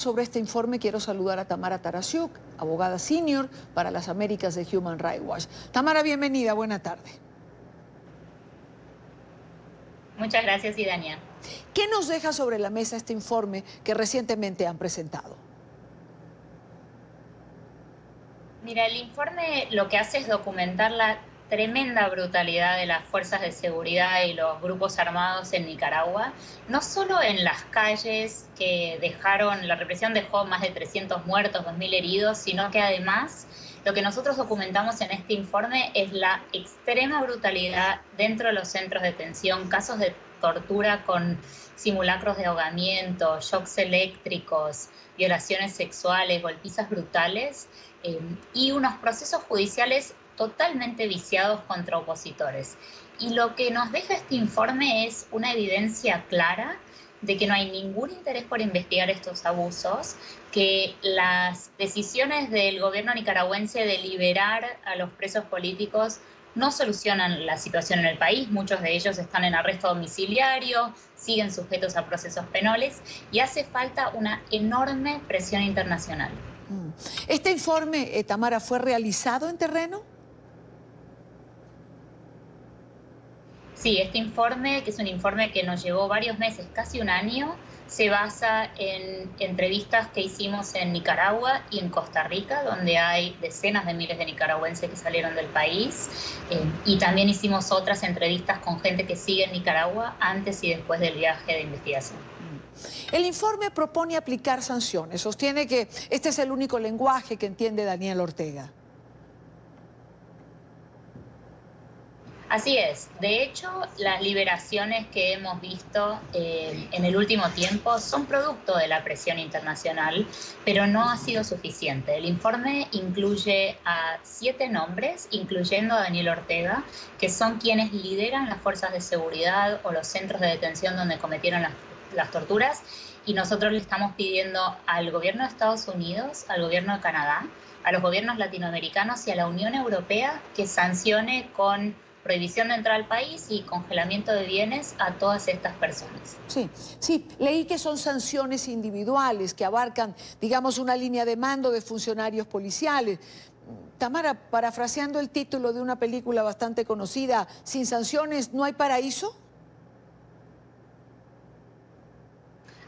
Sobre este informe quiero saludar a Tamara Tarasiuk, abogada senior para las Américas de Human Rights Watch. Tamara, bienvenida, buena tarde. Muchas gracias, Idania. ¿Qué nos deja sobre la mesa este informe que recientemente han presentado? Mira, el informe lo que hace es documentar la tremenda brutalidad de las fuerzas de seguridad y los grupos armados en Nicaragua, no solo en las calles la represión dejó más de 300 muertos, 2.000 heridos, sino que además lo que nosotros documentamos en este informe es la extrema brutalidad dentro de los centros de detención, casos de tortura con simulacros de ahogamiento, shocks eléctricos, violaciones sexuales, golpizas brutales, y unos procesos judiciales totalmente viciados contra opositores. Y lo que nos deja este informe es una evidencia clara de que no hay ningún interés por investigar estos abusos, que las decisiones del gobierno nicaragüense de liberar a los presos políticos no solucionan la situación en el país. Muchos de ellos están en arresto domiciliario, siguen sujetos a procesos penales y hace falta una enorme presión internacional. ¿Este informe, Tamara, fue realizado en terreno? Sí, este informe, que es un informe que nos llevó varios meses, casi un año, se basa en entrevistas que hicimos en Nicaragua y en Costa Rica, donde hay decenas de miles de nicaragüenses que salieron del país, y también hicimos otras entrevistas con gente que sigue en Nicaragua antes y después del viaje de investigación. El informe propone aplicar sanciones, sostiene que este es el único lenguaje que entiende Daniel Ortega. Así es. De hecho, las liberaciones que hemos visto en el último tiempo son producto de la presión internacional, pero no ha sido suficiente. El informe incluye a 7 nombres, incluyendo a Daniel Ortega, que son quienes lideran las fuerzas de seguridad o los centros de detención donde cometieron las torturas, y nosotros le estamos pidiendo al gobierno de Estados Unidos, al gobierno de Canadá, a los gobiernos latinoamericanos y a la Unión Europea que sancione con prohibición de entrar al país y congelamiento de bienes a todas estas personas. Sí, leí que son sanciones individuales que abarcan, digamos, una línea de mando de funcionarios policiales. Tamara, parafraseando el título de una película bastante conocida, ¿sin sanciones no hay paraíso?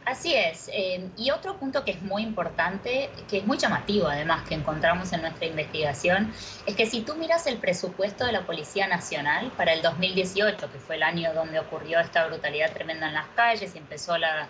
Así es, y otro punto que es muy importante, que es muy llamativo además, que encontramos en nuestra investigación, es que si tú miras el presupuesto de la Policía Nacional para el 2018, que fue el año donde ocurrió esta brutalidad tremenda en las calles y empezó la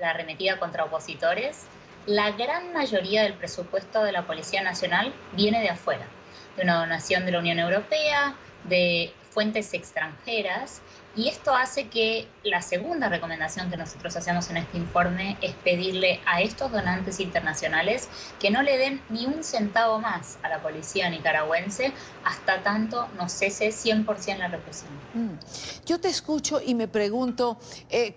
arremetida contra opositores, la gran mayoría del presupuesto de la Policía Nacional viene de afuera, de una donación de la Unión Europea, de fuentes extranjeras, y esto hace que la segunda recomendación que nosotros hacemos en este informe es pedirle a estos donantes internacionales que no le den ni un centavo más a la policía nicaragüense hasta tanto no cese 100% la represión. Yo te escucho y me pregunto,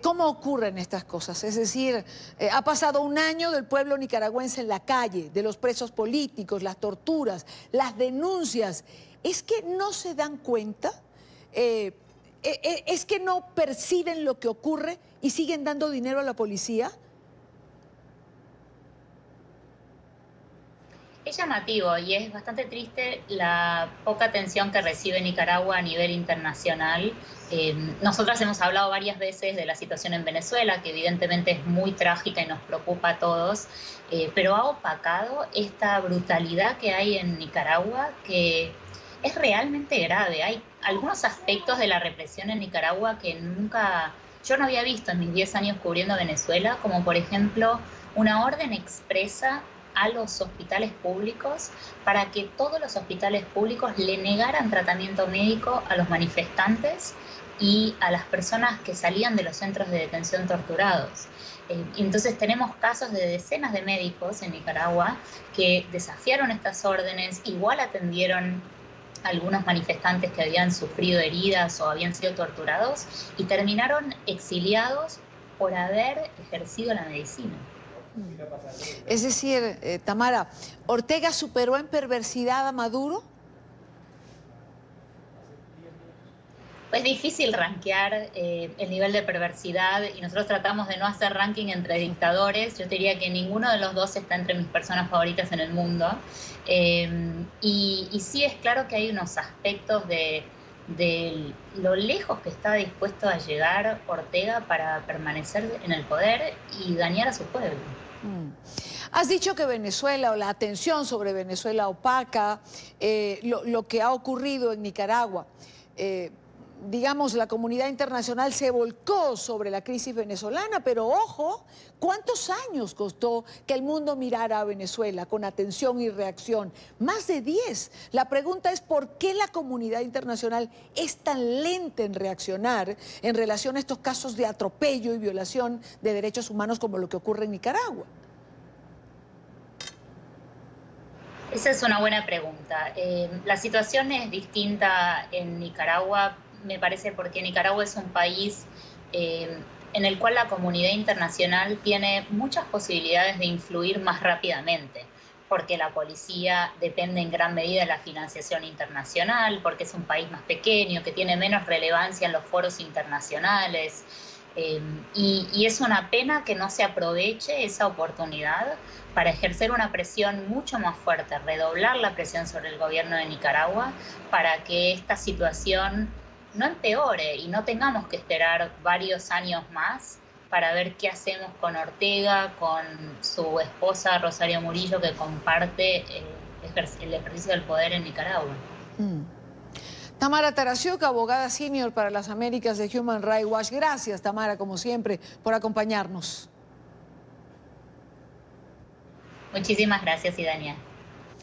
¿cómo ocurren estas cosas? Es decir, ha pasado un año del pueblo nicaragüense en la calle, de los presos políticos, las torturas, las denuncias. ¿Es que no se dan cuenta? ¿Es que no perciben lo que ocurre y siguen dando dinero a la policía? Es llamativo y es bastante triste la poca atención que recibe Nicaragua a nivel internacional. Nosotras hemos hablado varias veces de la situación en Venezuela, que evidentemente es muy trágica y nos preocupa a todos, pero ha opacado esta brutalidad que hay en Nicaragua, que es realmente grave. Hay algunos aspectos de la represión en Nicaragua que yo no había visto en mis 10 años cubriendo Venezuela, como por ejemplo una orden expresa a los hospitales públicos para que todos los hospitales públicos le negaran tratamiento médico a los manifestantes y a las personas que salían de los centros de detención torturados. Entonces tenemos casos de decenas de médicos en Nicaragua que desafiaron estas órdenes, igual atendieron a algunos manifestantes que habían sufrido heridas o habían sido torturados y terminaron exiliados por haber ejercido la medicina. Es decir, Tamara, ¿Ortega superó en perversidad a Maduro? Es difícil rankear el nivel de perversidad y nosotros tratamos de no hacer ranking entre dictadores. Yo te diría que ninguno de los dos está entre mis personas favoritas en el mundo. Y sí es claro que hay unos aspectos de lo lejos que está dispuesto a llegar Ortega para permanecer en el poder y dañar a su pueblo. Has dicho que Venezuela, o la atención sobre Venezuela opaca lo que ha ocurrido en Nicaragua. Digamos, la comunidad internacional se volcó sobre la crisis venezolana, pero ojo, ¿cuántos años costó que el mundo mirara a Venezuela con atención y reacción? Más de 10. La pregunta es ¿por qué la comunidad internacional es tan lenta en reaccionar en relación a estos casos de atropello y violación de derechos humanos como lo que ocurre en Nicaragua? Esa es una buena pregunta. La situación es distinta en Nicaragua, me parece, porque Nicaragua es un país en el cual la comunidad internacional tiene muchas posibilidades de influir más rápidamente, porque la policía depende en gran medida de la financiación internacional, porque es un país más pequeño, que tiene menos relevancia en los foros internacionales. Y es una pena que no se aproveche esa oportunidad para ejercer una presión mucho más fuerte, redoblar la presión sobre el gobierno de Nicaragua para que esta situación no empeore y no tengamos que esperar varios años más para ver qué hacemos con Ortega, con su esposa Rosario Murillo, que comparte el ejercicio del poder en Nicaragua. Tamara Tarasiuk, abogada senior para las Américas de Human Rights Watch. Gracias, Tamara, como siempre, por acompañarnos. Muchísimas gracias, Idania.